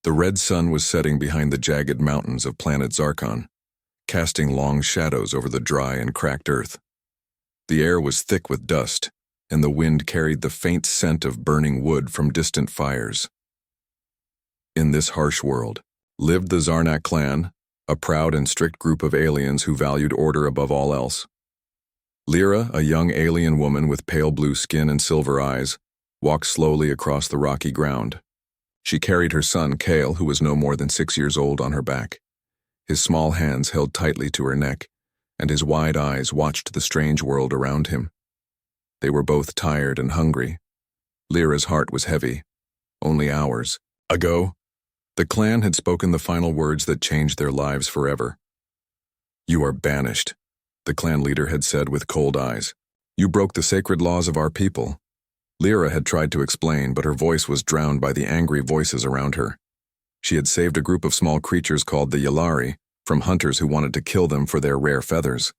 The red sun was setting behind the jagged mountains of planet Zarkon, casting long shadows over the dry and cracked earth. The air was thick with dust, and the wind carried the faint scent of burning wood from distant fires. In this harsh world lived the Zarnak clan, a proud and strict group of aliens who valued order above all else. Lyra, a young alien woman with pale blue skin and silver eyes, walked slowly across the rocky ground. She carried her son, Kale, who was no more than 6 years old, on her back. His small hands held tightly to her neck, and his wide eyes watched the strange world around him. They were both tired and hungry. Lyra's heart was heavy. Only hours ago, the clan had spoken the final words that changed their lives forever. "You are banished," the clan leader had said with cold eyes. "You broke the sacred laws of our people." Lyra had tried to explain, but her voice was drowned by the angry voices around her. She had saved a group of small creatures called the Yalari from hunters who wanted to kill them for their rare feathers.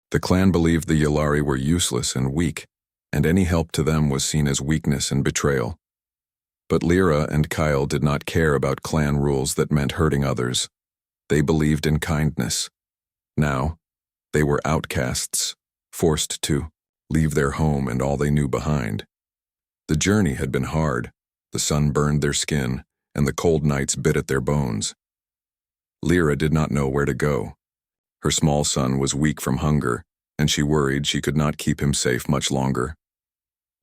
The clan believed the Yalari were useless and weak, and any help to them was seen as weakness and betrayal. But Lyra and Kyle did not care about clan rules that meant hurting others. They believed in kindness. Now, they were outcasts, forced to leave their home and all they knew behind. The journey had been hard. The sun burned their skin, and the cold nights bit at their bones. Lyra did not know where to go. Her small son was weak from hunger, and she worried she could not keep him safe much longer.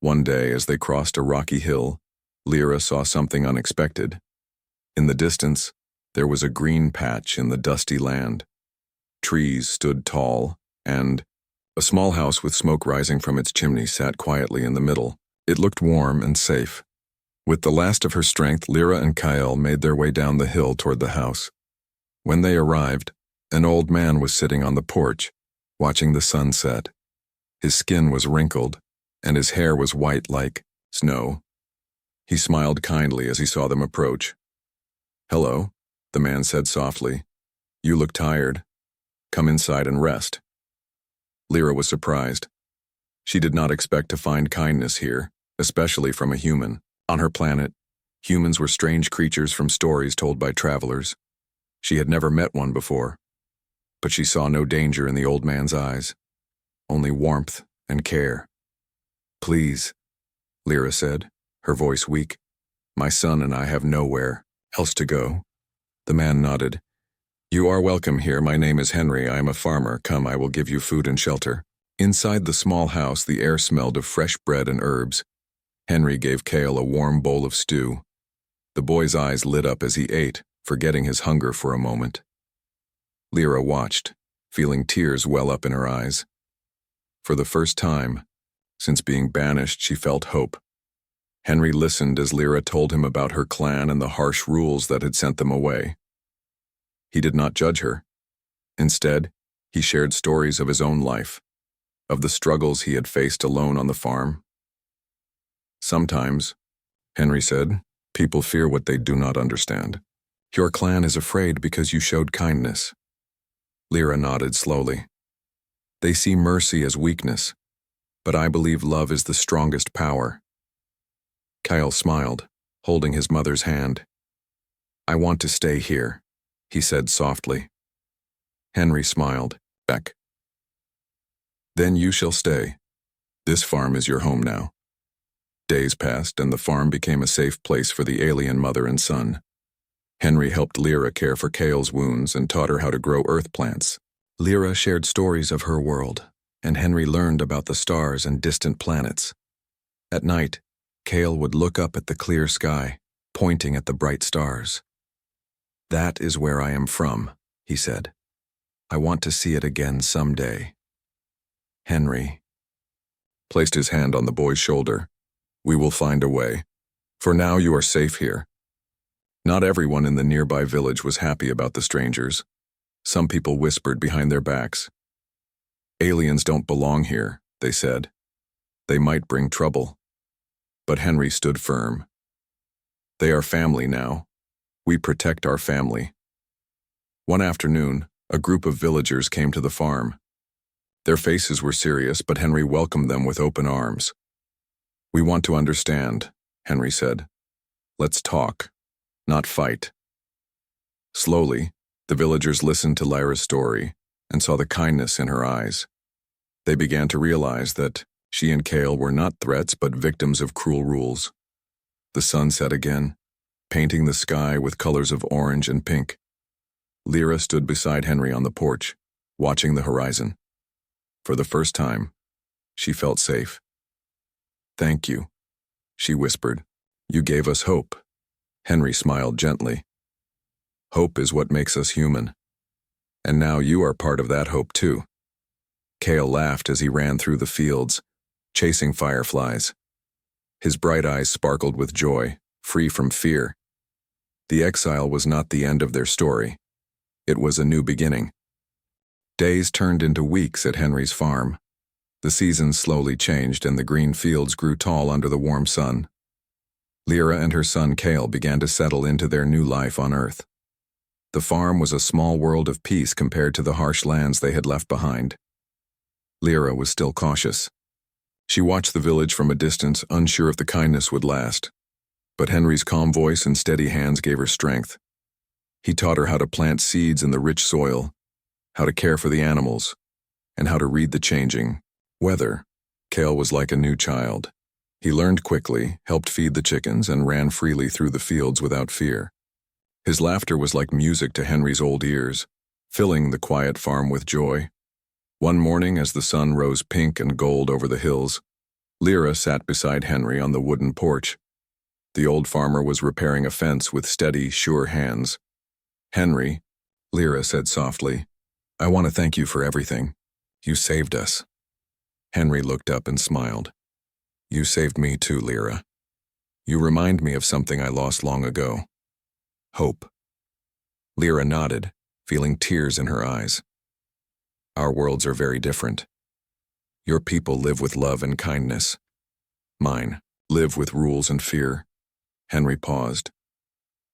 One day, as they crossed a rocky hill, Lyra saw something unexpected. In the distance, there was a green patch in the dusty land. Trees stood tall, and a small house with smoke rising from its chimney sat quietly in the middle. It looked warm and safe. With the last of her strength, Lyra and Kyle made their way down the hill toward the house. When they arrived, an old man was sitting on the porch, watching the sun set. His skin was wrinkled, and his hair was white like snow. He smiled kindly as he saw them approach. "Hello," the man said softly. "You look tired. Come inside and rest." Lyra was surprised. She did not expect to find kindness here, especially from a human. On her planet, humans were strange creatures from stories told by travelers. She had never met one before, but she saw no danger in the old man's eyes, only warmth and care. "Please," Lyra said, her voice weak. "My son and I have nowhere else to go." The man nodded. "You are welcome here. My name is Henry. I am a farmer. Come, I will give you food and shelter." Inside the small house, the air smelled of fresh bread and herbs. Henry gave Kale a warm bowl of stew. The boy's eyes lit up as he ate, forgetting his hunger for a moment. Lyra watched, feeling tears well up in her eyes. For the first time, since being banished, she felt hope. Henry listened as Lyra told him about her clan and the harsh rules that had sent them away. He did not judge her. Instead, he shared stories of his own life, of the struggles he had faced alone on the farm. "Sometimes," Henry said, "people fear what they do not understand. Your clan is afraid because you showed kindness." Lyra nodded slowly. "They see mercy as weakness, but I believe love is the strongest power." Kyle smiled, holding his mother's hand. "I want to stay here," he said softly. Henry smiled back. "Then you shall stay. This farm is your home now." Days passed, and the farm became a safe place for the alien mother and son. Henry helped Lyra care for Kale's wounds and taught her how to grow earth plants. Lyra shared stories of her world, and Henry learned about the stars and distant planets. At night, Kale would look up at the clear sky, pointing at the bright stars. "That is where I am from," he said. "I want to see it again someday." Henry placed his hand on the boy's shoulder. "We will find a way. For now, you are safe here." Not everyone in the nearby village was happy about the strangers. Some people whispered behind their backs. "Aliens don't belong here," they said. "They might bring trouble." But Henry stood firm. "They are family now. We protect our family." One afternoon, a group of villagers came to the farm. Their faces were serious, but Henry welcomed them with open arms. "We want to understand," Henry said. "Let's talk, not fight." Slowly, the villagers listened to Lyra's story and saw the kindness in her eyes. They began to realize that she and Kale were not threats but victims of cruel rules. The sun set again, painting the sky with colors of orange and pink. Lyra stood beside Henry on the porch, watching the horizon. For the first time, she felt safe. "Thank you," she whispered. "You gave us hope." Henry smiled gently. "Hope is what makes us human. And now you are part of that hope too." Kale laughed as he ran through the fields, chasing fireflies. His bright eyes sparkled with joy, free from fear. The exile was not the end of their story. It was a new beginning. Days turned into weeks at Henry's farm. The seasons slowly changed and the green fields grew tall under the warm sun. Lyra and her son Kale began to settle into their new life on Earth. The farm was a small world of peace compared to the harsh lands they had left behind. Lyra was still cautious. She watched the village from a distance, unsure if the kindness would last. But Henry's calm voice and steady hands gave her strength. He taught her how to plant seeds in the rich soil, how to care for the animals, and how to read the changing weather. Kale was like a new child. He learned quickly, helped feed the chickens, and ran freely through the fields without fear. His laughter was like music to Henry's old ears, filling the quiet farm with joy. One morning, as the sun rose pink and gold over the hills, Lyra sat beside Henry on the wooden porch. The old farmer was repairing a fence with steady, sure hands. "Henry," Lyra said softly, "I want to thank you for everything. You saved us." Henry looked up and smiled. "You saved me too, Lyra. You remind me of something I lost long ago. Hope." Lyra nodded, feeling tears in her eyes. "Our worlds are very different. Your people live with love and kindness. Mine live with rules and fear." Henry paused.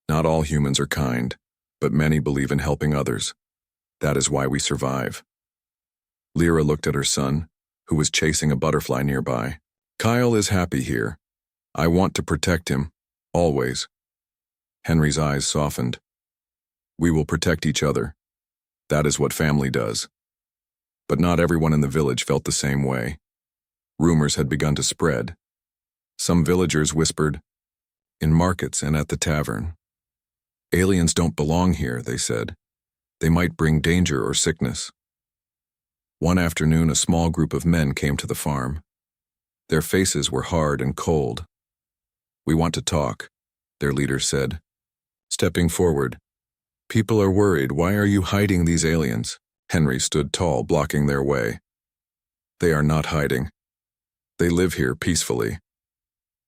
"Not all humans are kind, but many believe in helping others. That is why we survive." Lyra looked at her son, who was chasing a butterfly nearby. "Kyle is happy here. I want to protect him, always." Henry's eyes softened. "We will protect each other. That is what family does." But not everyone in the village felt the same way. Rumors had begun to spread. Some villagers whispered, in markets and at the tavern. "Aliens don't belong here," they said. "They might bring danger or sickness." One afternoon, a small group of men came to the farm. Their faces were hard and cold. "We want to talk," their leader said. Stepping forward, "People are worried. Why are you hiding these aliens?" Henry stood tall, blocking their way. "They are not hiding. They live here peacefully."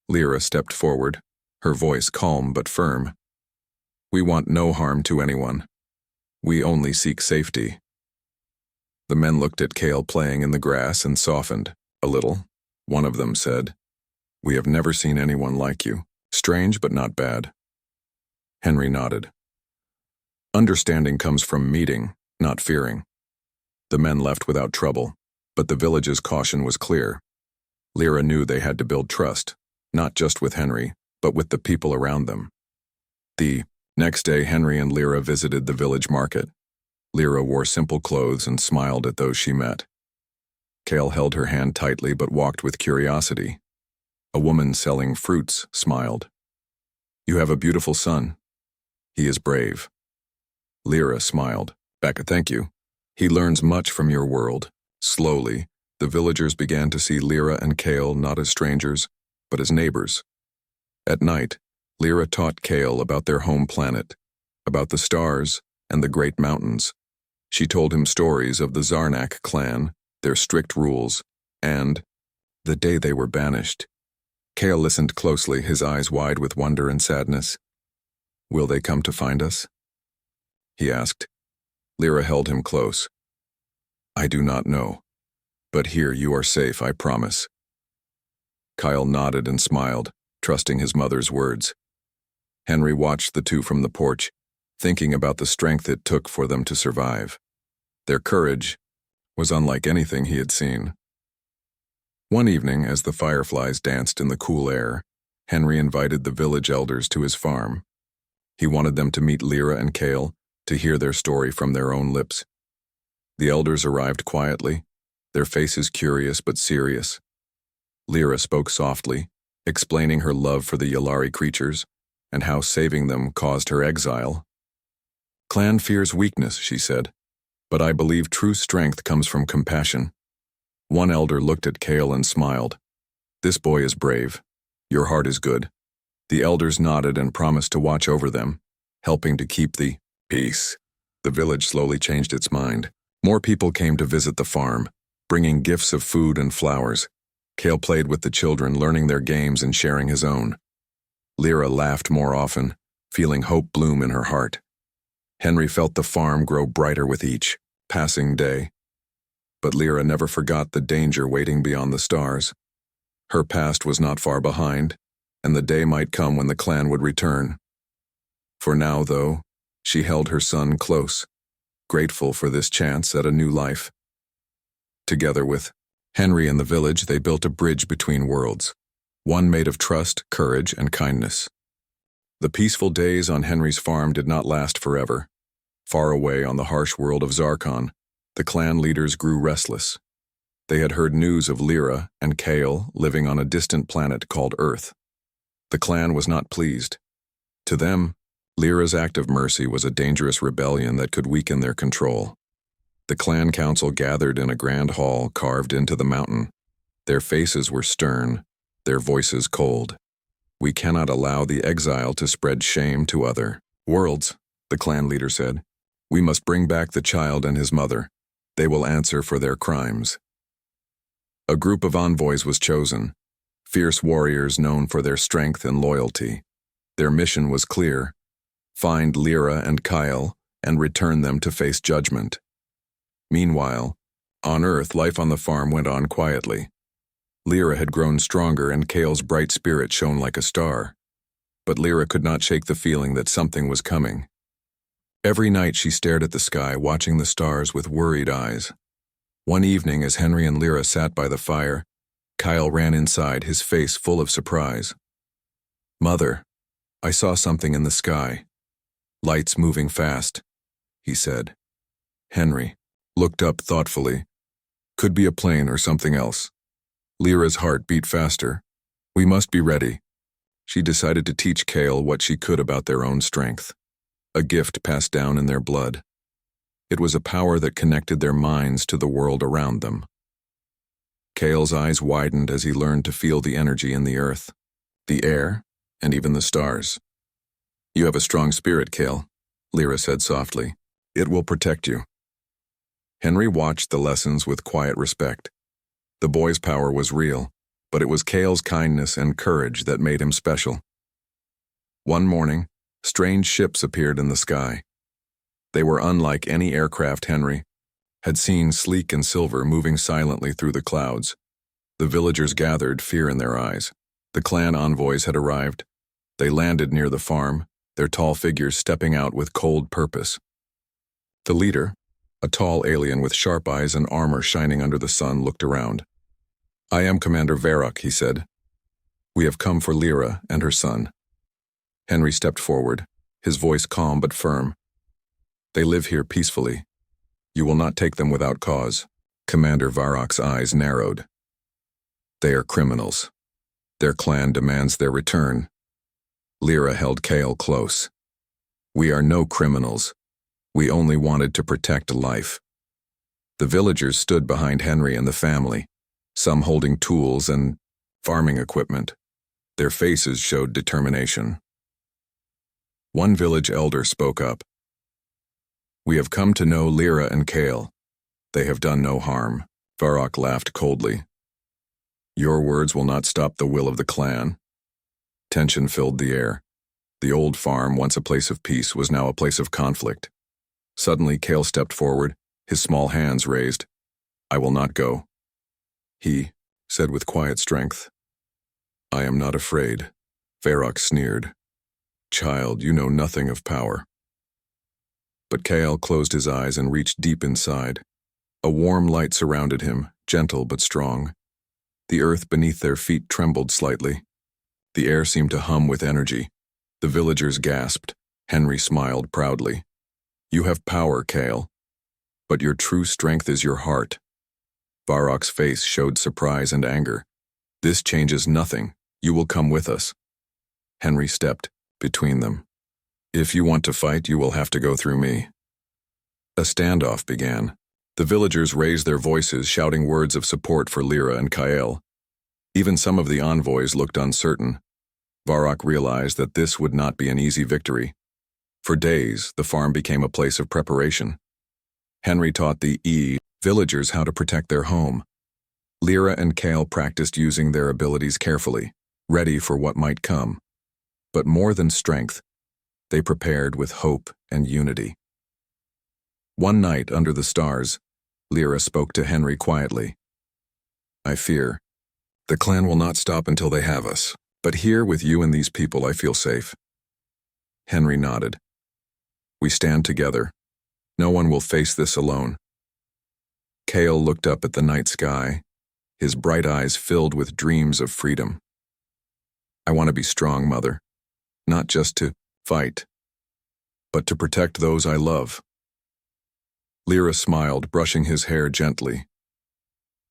Lyra stepped forward, her voice calm but firm. "We want no harm to anyone. We only seek safety." The men looked at Kale playing in the grass and softened a little. One of them said, "We have never seen anyone like you. Strange but not bad." Henry nodded. "Understanding comes from meeting, not fearing." The men left without trouble, but the village's caution was clear. Lyra knew they had to build trust, not just with Henry, but with the people around them. The next day, Henry and Lyra visited the village market. Lyra wore simple clothes and smiled at those she met. Kale held her hand tightly but walked with curiosity. A woman selling fruits smiled. "You have a beautiful son. He is brave." Lyra smiled. "Becca, thank you. He learns much from your world." Slowly, the villagers began to see Lyra and Kale not as strangers, but as neighbors. At night, Lyra taught Kale about their home planet, about the stars and the great mountains. She told him stories of the Zarnak clan, their strict rules, and the day they were banished. Kale listened closely, his eyes wide with wonder and sadness. "Will they come to find us?" he asked. Lyra held him close. "I do not know, but here you are safe, I promise." Kyle nodded and smiled, trusting his mother's words. Henry watched the two from the porch, thinking about the strength it took for them to survive. Their courage was unlike anything he had seen. One evening, as the fireflies danced in the cool air, Henry invited the village elders to his farm. He wanted them to meet Lyra and Kale, to hear their story from their own lips. The elders arrived quietly, their faces curious but serious. Lyra spoke softly, explaining her love for the Yalari creatures and how saving them caused her exile. "Clan fears weakness," she said, "but I believe true strength comes from compassion." One elder looked at Kale and smiled. "This boy is brave. Your heart is good." The elders nodded and promised to watch over them, helping to keep the peace. The village slowly changed its mind. More people came to visit the farm, bringing gifts of food and flowers. Kale played with the children, learning their games and sharing his own. Lyra laughed more often, feeling hope bloom in her heart. Henry felt the farm grow brighter with each passing day. But Lyra never forgot the danger waiting beyond the stars. Her past was not far behind, and the day might come when the clan would return. For now, though, she held her son close, grateful for this chance at a new life. Together with Henry and the village, they built a bridge between worlds, one made of trust, courage, and kindness. The peaceful days on Henry's farm did not last forever. Far away on the harsh world of Zarkon, the clan leaders grew restless. They had heard news of Lyra and Kale living on a distant planet called Earth. The clan was not pleased. To them, Lyra's act of mercy was a dangerous rebellion that could weaken their control. The clan council gathered in a grand hall carved into the mountain. Their faces were stern, their voices cold. "We cannot allow the exile to spread shame to other worlds," the clan leader said. "We must bring back the child and his mother. They will answer for their crimes." A group of envoys was chosen, fierce warriors known for their strength and loyalty. Their mission was clear: find Lyra and Kyle and return them to face judgment. Meanwhile, on Earth, life on the farm went on quietly. Lyra had grown stronger and Kale's bright spirit shone like a star. But Lyra could not shake the feeling that something was coming. Every night she stared at the sky, watching the stars with worried eyes. One evening, as Henry and Lyra sat by the fire, Kyle ran inside, his face full of surprise. "Mother, I saw something in the sky. Lights moving fast," he said. Henry looked up thoughtfully. "Could be a plane or something else." Lyra's heart beat faster. "We must be ready." She decided to teach Kale what she could about their own strength, a gift passed down in their blood. It was a power that connected their minds to the world around them. Kale's eyes widened as he learned to feel the energy in the earth, the air, and even the stars. "You have a strong spirit, Kale," Lyra said softly. "It will protect you." Henry watched the lessons with quiet respect. The boy's power was real, but it was Kale's kindness and courage that made him special. One morning, strange ships appeared in the sky. They were unlike any aircraft Henry had seen, sleek and silver, moving silently through the clouds. The villagers gathered, fear in their eyes. The clan envoys had arrived. They landed near the farm, their tall figures stepping out with cold purpose. The leader, a tall alien with sharp eyes and armor shining under the sun, looked around. "I am Commander Varrock," he said. "We have come for Lyra and her son." Henry stepped forward, his voice calm but firm. "They live here peacefully. You will not take them without cause." Commander Varrock's eyes narrowed. "They are criminals. Their clan demands their return." Lyra held Kale close. "We are no criminals. We only wanted to protect life." The villagers stood behind Henry and the family, some holding tools and farming equipment. Their faces showed determination. One village elder spoke up. "We have come to know Lyra and Kale. They have done no harm." Varrock laughed coldly. "Your words will not stop the will of the clan." Tension filled the air. The old farm, once a place of peace, was now a place of conflict. Suddenly, Kale stepped forward, his small hands raised. "I will not go," he said with quiet strength. "I am not afraid." Varrock sneered. "Child, you know nothing of power." But Kale closed his eyes and reached deep inside. A warm light surrounded him, gentle but strong. The earth beneath their feet trembled slightly. The air seemed to hum with energy. The villagers gasped. Henry smiled proudly. You have power, Kale, but your true strength is your heart. Varrok's face showed surprise and anger. This changes nothing. You will come with us. Henry stepped between them. If you want to fight, you will have to go through me. A standoff began. The villagers raised their voices, shouting words of support for Lyra and Kyle. Even some of the envoys looked uncertain. Varrok realized that this would not be an easy victory. For days, the farm became a place of preparation. Henry taught the villagers how to protect their home. Lyra and Kale practiced using their abilities carefully, ready for what might come. But more than strength, they prepared with hope and unity. One night under the stars, Lyra spoke to Henry quietly. I fear the clan will not stop until they have us, but here with you and these people I feel safe. Henry nodded. We stand together. No one will face this alone. Kale looked up at the night sky, his bright eyes filled with dreams of freedom. I want to be strong, Mother, not just to fight, but to protect those I love. Lyra smiled, brushing his hair gently.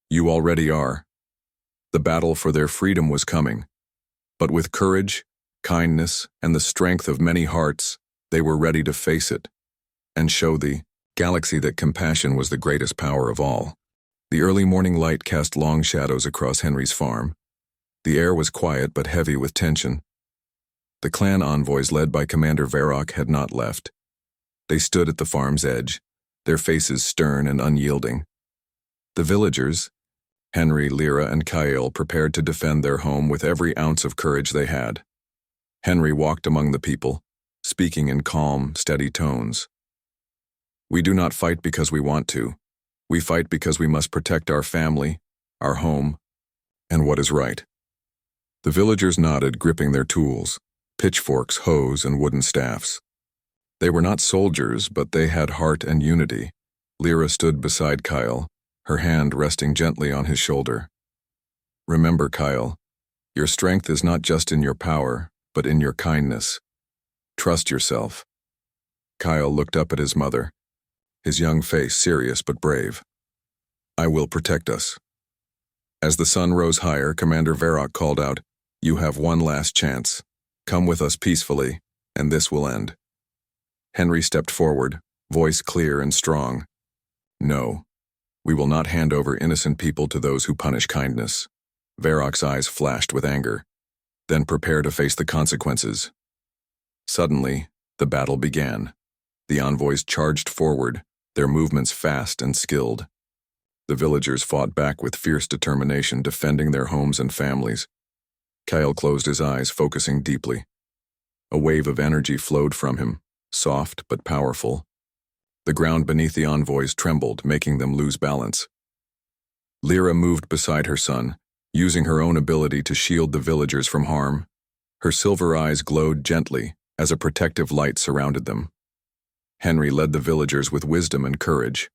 You already are. The battle for their freedom was coming, but with courage, kindness, and the strength of many hearts, they were ready to face it and show the galaxy that compassion was the greatest power of all. The early morning light cast long shadows across Henry's farm. The air was quiet but heavy with tension. The clan envoys led by Commander Varrok had not left. They stood at the farm's edge, their faces stern and unyielding. The villagers, Henry, Lyra, and Kyle, prepared to defend their home with every ounce of courage they had. Henry walked among the people, speaking in calm, steady tones. We do not fight because we want to. We fight because we must protect our family, our home, and what is right. The villagers nodded, gripping their tools, pitchforks, hoes, and wooden staffs. They were not soldiers, but they had heart and unity. Lyra stood beside Kyle, her hand resting gently on his shoulder. Remember, Kyle, your strength is not just in your power, but in your kindness. Trust yourself. Kyle looked up at his mother, his young face serious but brave. I will protect us. As the sun rose higher, Commander Varrok called out, You have one last chance. Come with us peacefully, and this will end. Henry stepped forward, voice clear and strong. No, we will not hand over innocent people to those who punish kindness. Varrok's eyes flashed with anger, then prepare to face the consequences. Suddenly, the battle began. The envoys charged forward, their movements fast and skilled. The villagers fought back with fierce determination, defending their homes and families. Kyle closed his eyes, focusing deeply. A wave of energy flowed from him, soft but powerful. The ground beneath the envoys trembled, making them lose balance. Lyra moved beside her son, using her own ability to shield the villagers from harm. Her silver eyes glowed gently as a protective light surrounded them. Henry led the villagers with wisdom and courage.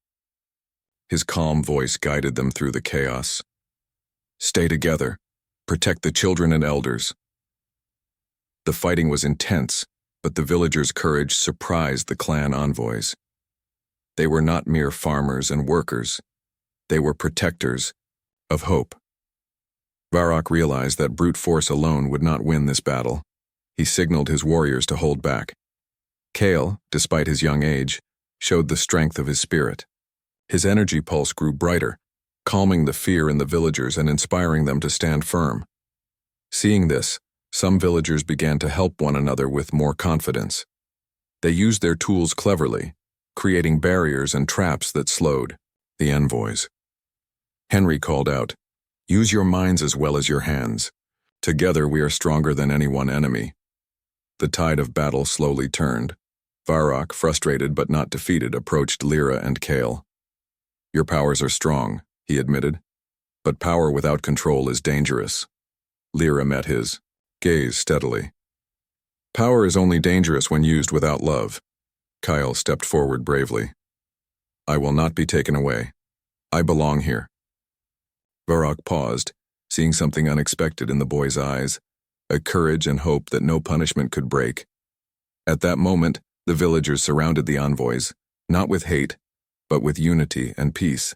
His calm voice guided them through the chaos. Stay together. Protect the children and elders. The fighting was intense, but the villagers' courage surprised the clan envoys. They were not mere farmers and workers. They were protectors of hope. Varrok realized that brute force alone would not win this battle. He signaled his warriors to hold back. Kale, despite his young age, showed the strength of his spirit. His energy pulse grew brighter, calming the fear in the villagers and inspiring them to stand firm. Seeing this, some villagers began to help one another with more confidence. They used their tools cleverly, creating barriers and traps that slowed the envoys. Henry called out, Use your minds as well as your hands. Together we are stronger than any one enemy. The tide of battle slowly turned. Varrok, frustrated but not defeated, approached Lyra and Kale. Your powers are strong, he admitted, but power without control is dangerous. Lyra met his gaze steadily. Power is only dangerous when used without love. Kyle stepped forward bravely. I will not be taken away. I belong here. Varrok paused, seeing something unexpected in the boy's eyes, a courage and hope that no punishment could break. At that moment, the villagers surrounded the envoys, Not with hate, but with unity and peace.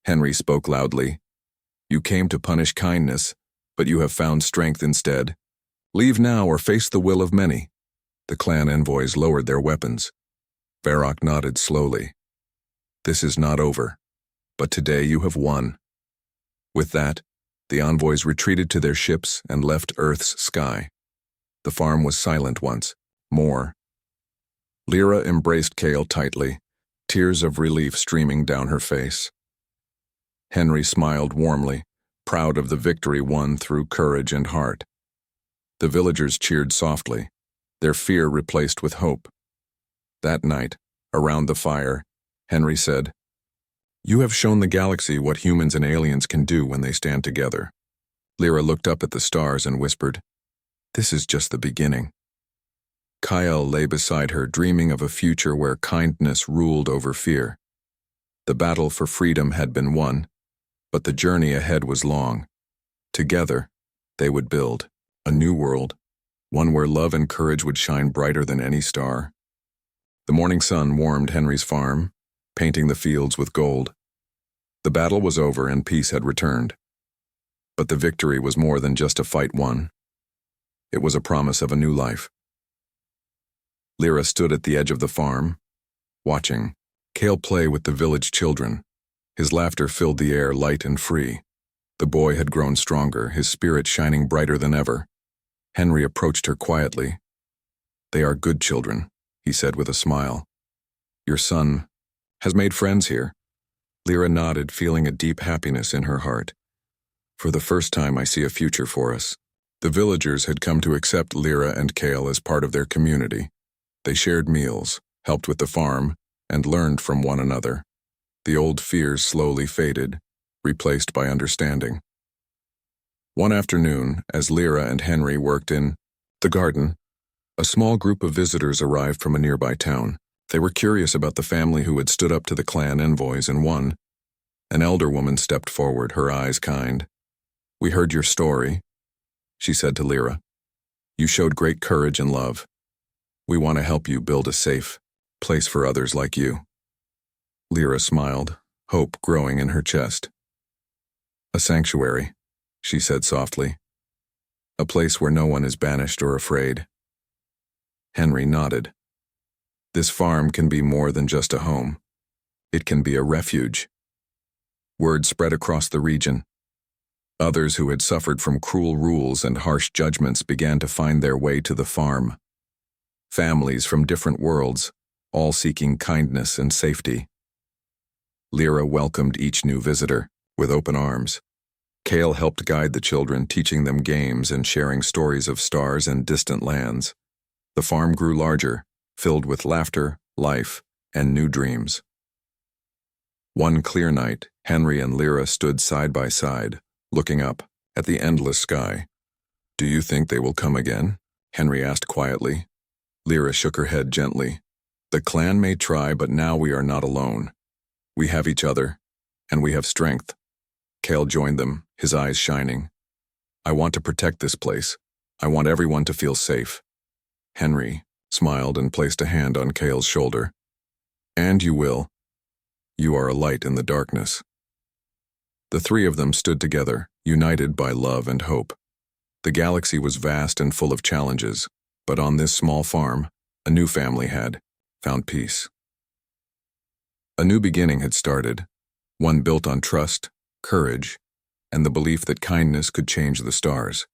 Henry spoke loudly. You came to punish kindness, but you have found strength instead. Leave now or face the will of many. The clan envoys lowered their weapons. Varrock nodded slowly. This is not over, but today you have won. With that, the envoys retreated to their ships and left Earth's sky. The farm was silent once more. Lyra embraced Cale tightly, tears of relief streaming down her face. Henry smiled warmly, proud of the victory won through courage and heart. The villagers cheered softly, their fear replaced with hope. That night, around the fire, Henry said, You have shown the galaxy what humans and aliens can do when they stand together. Lyra looked up at the stars and whispered, This is just the beginning. Kyle lay beside her, dreaming of a future where kindness ruled over fear. The battle for freedom had been won, but the journey ahead was long. Together, they would build a new world, one where love and courage would shine brighter than any star. The morning sun warmed Henry's farm, painting the fields with gold. The battle was over and peace had returned. But the victory was more than just a fight won. It was a promise of a new life. Lyra stood at the edge of the farm, watching Cale play with the village children. His laughter filled the air light and free. The boy had grown stronger, his spirit shining brighter than ever. Henry approached her quietly. They are good children, he said with a smile. Your son has made friends here. Lyra nodded, feeling a deep happiness in her heart. For the first time, I see a future for us. The villagers had come to accept Lyra and Cale as part of their community. They shared meals, helped with the farm, and learned from one another. The old fears slowly faded, replaced by understanding. One afternoon, as Lyra and Henry worked in the garden, a small group of visitors arrived from a nearby town. They were curious about the family who had stood up to the clan envoys and won. An elder woman stepped forward, her eyes kind. We heard your story, she said to Lyra. You showed great courage and love. We want to help you build a safe place for others like you. Lyra smiled, hope growing in her chest. A sanctuary, she said softly. A place where no one is banished or afraid. Henry nodded. This farm can be more than just a home. It can be a refuge. Word spread across the region. Others who had suffered from cruel rules and harsh judgments began to find their way to the farm. Families from different worlds, all seeking kindness and safety. Lyra welcomed each new visitor with open arms. Cale helped guide the children, teaching them games and sharing stories of stars and distant lands. The farm grew larger, filled with laughter, life, and new dreams. One clear night, Henry and Lyra stood side by side, looking up at the endless sky. Do you think they will come again? Henry asked quietly. Lyra shook her head gently. The clan may try, but now we are not alone. We have each other, and we have strength. Cale joined them, his eyes shining. I want to protect this place. I want everyone to feel safe. Henry smiled and placed a hand on Cale's shoulder. And you will. You are a light in the darkness. The three of them stood together, united by love and hope. The galaxy was vast and full of challenges, but on this small farm, a new family had found peace. A new beginning had started, one built on trust, courage, and the belief that kindness could change the stars.